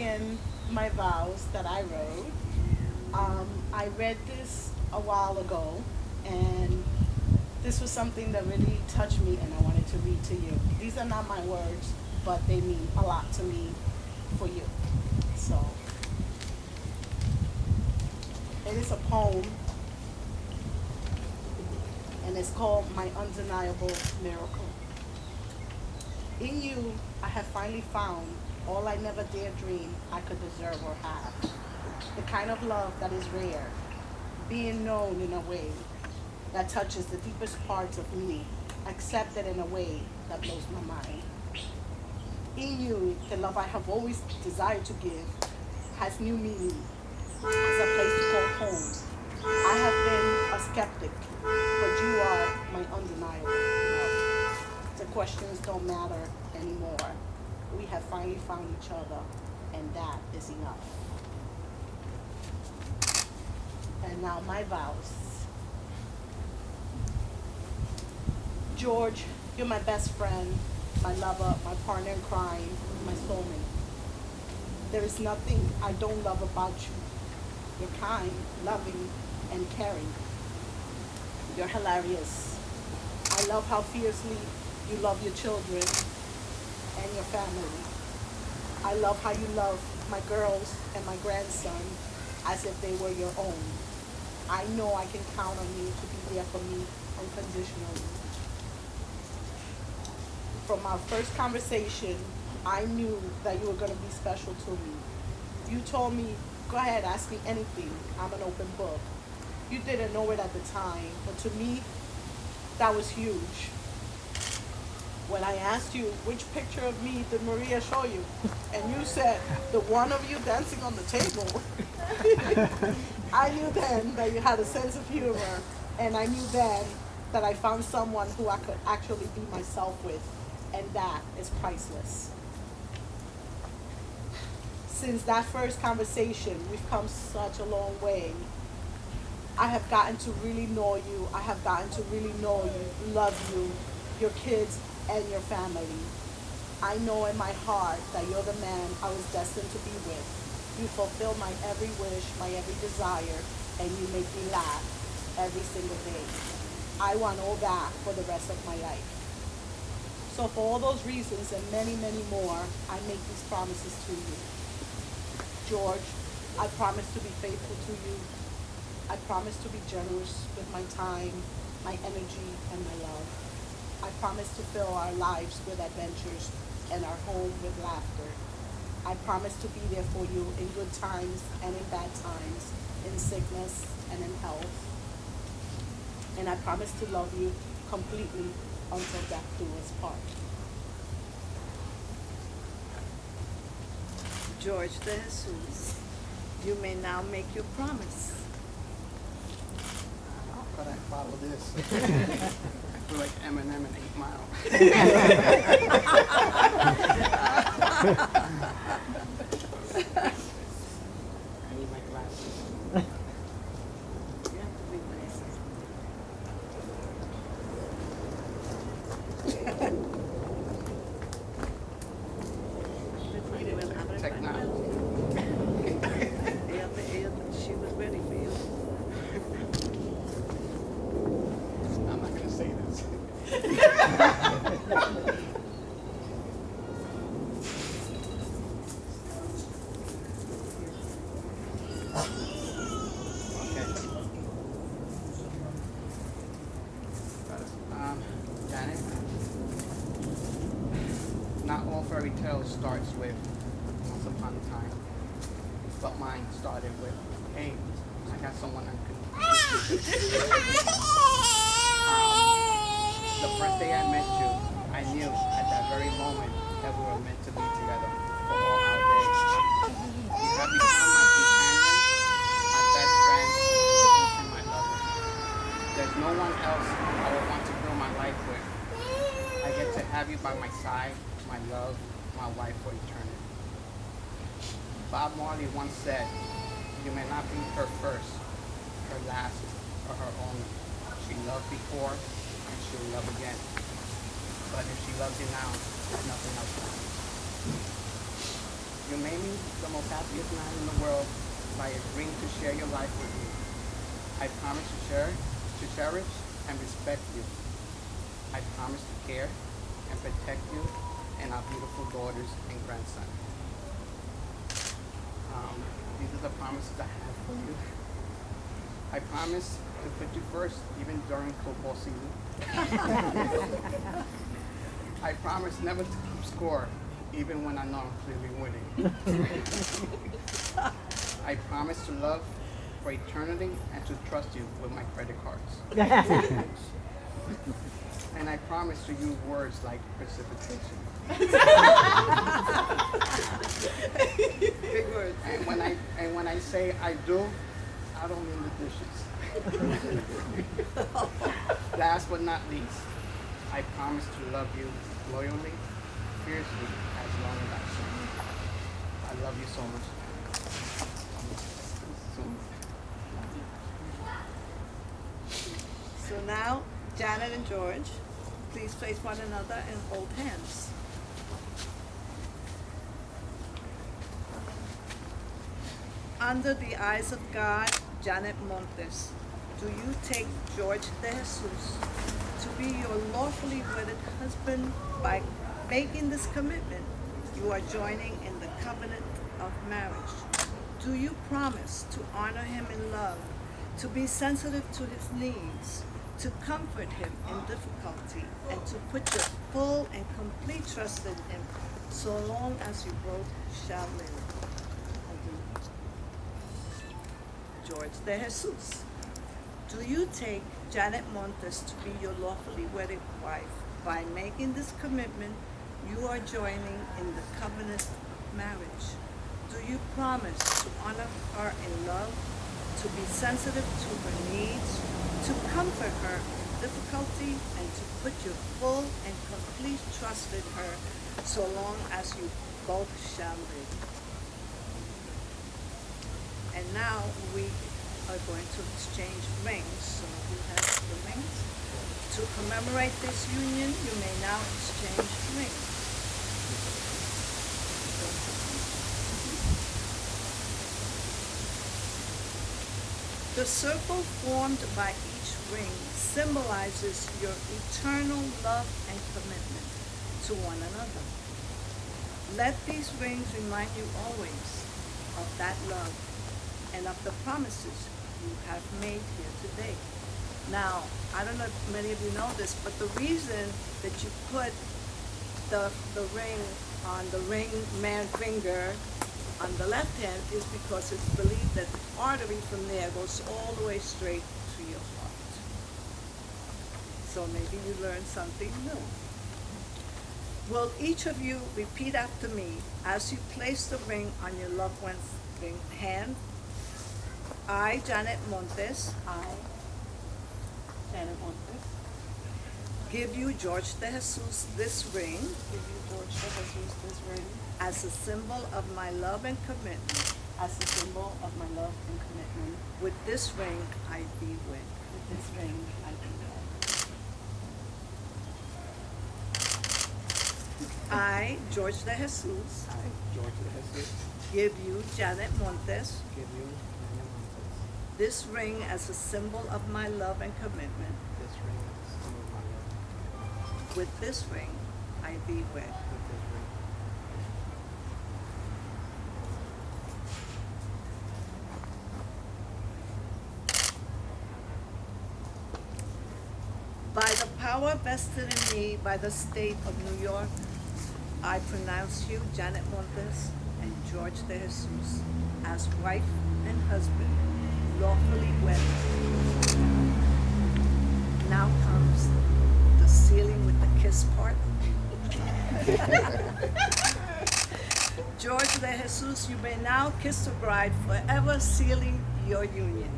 in my vows that I wrote. I read this a while ago, and this was something that really touched me, and I wanted to read to you. These are not my words, but they mean a lot to me for you. So, it is a poem, and it's called My Undeniable Miracle. In you, I have finally found all I never dared dream I could deserve or have. The kind of love that is rare, being known in a way that touches the deepest parts of me, accepted in a way that blows my mind. In you, the love I have always desired to give has new meaning as a place to call home. I have been a skeptic, but you are my undeniable love. The questions don't matter anymore. We have finally found each other, and that is enough. And now my vows. George, you're my best friend, my lover, my partner in crime, my soulmate. There is nothing I don't love about you. You're kind, loving, and caring. You're hilarious. I love how fiercely you love your children and your family. I love how you love my girls and my grandson as if they were your own. I know I can count on you to be there for me unconditionally. From our first conversation, I knew that you were going to be special to me. You told me, go ahead, ask me anything. I'm an open book. You didn't know it at the time, but to me, that was huge. When I asked you, which picture of me did Maria show you? And you said, the one of you dancing on the table. I knew then that you had a sense of humor, and I knew then that I found someone who I could actually be myself with, and that is priceless. Since that first conversation, we've come such a long way. I have gotten to really know you. I have gotten to really know you, love you, your kids, and your family. I know in my heart that you're the man I was destined to be with. You fulfill my every wish, my every desire, and you make me laugh every single day. I want all that for the rest of my life. So for all those reasons and many, many more, I make these promises to you. George, I promise to be faithful to you. I promise to be generous with my time, my energy, and my love. I promise to fill our lives with adventures and our home with laughter. I promise to be there for you in good times and in bad times, in sickness and in health. And I promise to love you completely until death do us part. George DeJesus, you may now make your promise. How could I follow this? I feel like Eminem in 8 Mile. I need my glasses. You have to be nice. Technology. She was ready for you. I'm not going to say this. Okay. Janet, not all fairy tales starts with once upon a time, but mine started with, hey, I got someone I could. The first day I met you, I knew at that very moment that we were meant to be together for all our days. You have become my companion, my best friend, and my lover. There's no one else I would want to build my life with. I get to have you by my side, my love, my wife for eternity. Bob Marley once said, you may not be her first, her last, or her only. She loved before, and she'll love again. But if she loves you now, there's nothing else matters. You made me the most happiest man in the world by agreeing to share your life with me. I promise to cherish and respect you. I promise to care and protect you and our beautiful daughters and grandson. These are the promises I have for you. I promise to put you first, even during football season. I promise never to keep score, even when I know I'm clearly winning. I promise to love for eternity and to trust you with my credit cards. And I promise to use words like precipitation. Big words. And when I say I do, I don't mean the dishes. Last but not least, I promise to love you loyally, fiercely, as long as I can. I love you so much. So now, Janet and George, please face one another and hold hands. Under the eyes of God, Janet Montes, do you take George DeJesus to be your lawfully wedded husband? By making this commitment, you are joining in the covenant of marriage. Do you promise to honor him in love, to be sensitive to his needs, to comfort him in difficulty, and to put your full and complete trust in him so long as you both shall live? George DeJesus, do you take Janet Montes to be your lawfully wedded wife? By making this commitment, you are joining in the covenant of marriage. Do you promise to honor her in love, to be sensitive to her needs, to comfort her in difficulty, and to put your full and complete trust in her so long as you both shall live? And now we are going to exchange rings. So we have the rings. To commemorate this union, you may now exchange rings. The circle formed by each ring symbolizes your eternal love and commitment to one another. Let these rings remind you always of that love and of the promises you have made here today. Now, I don't know if many of you know this, but the reason that you put the ring on the ring man finger on the left hand is because it's believed that the artery from there goes all the way straight to your heart. So maybe you learned something new. Will each of you repeat after me as you place the ring on your loved one's hand? I, Janet Montes, Janet Montes, give you, George DeJesus, this ring give you, George DeJesus, this ring as a symbol of my love and commitment. as a symbol of my love and commitment. With this ring, I be wed. With this ring, I do that. I, George DeJesus, I, George DeJesus, give you, Janet Montes, give you Janet Montes this ring as a symbol of my love and commitment. this ring as a symbol of my love. With this ring, I be wed. With this ring. By the power vested in me by the state of New York, I pronounce you, Janet Montes and George DeJesus, as wife and husband, lawfully wedded. Now comes the sealing with the kiss part. George DeJesus, you may now kiss the bride, forever sealing your union.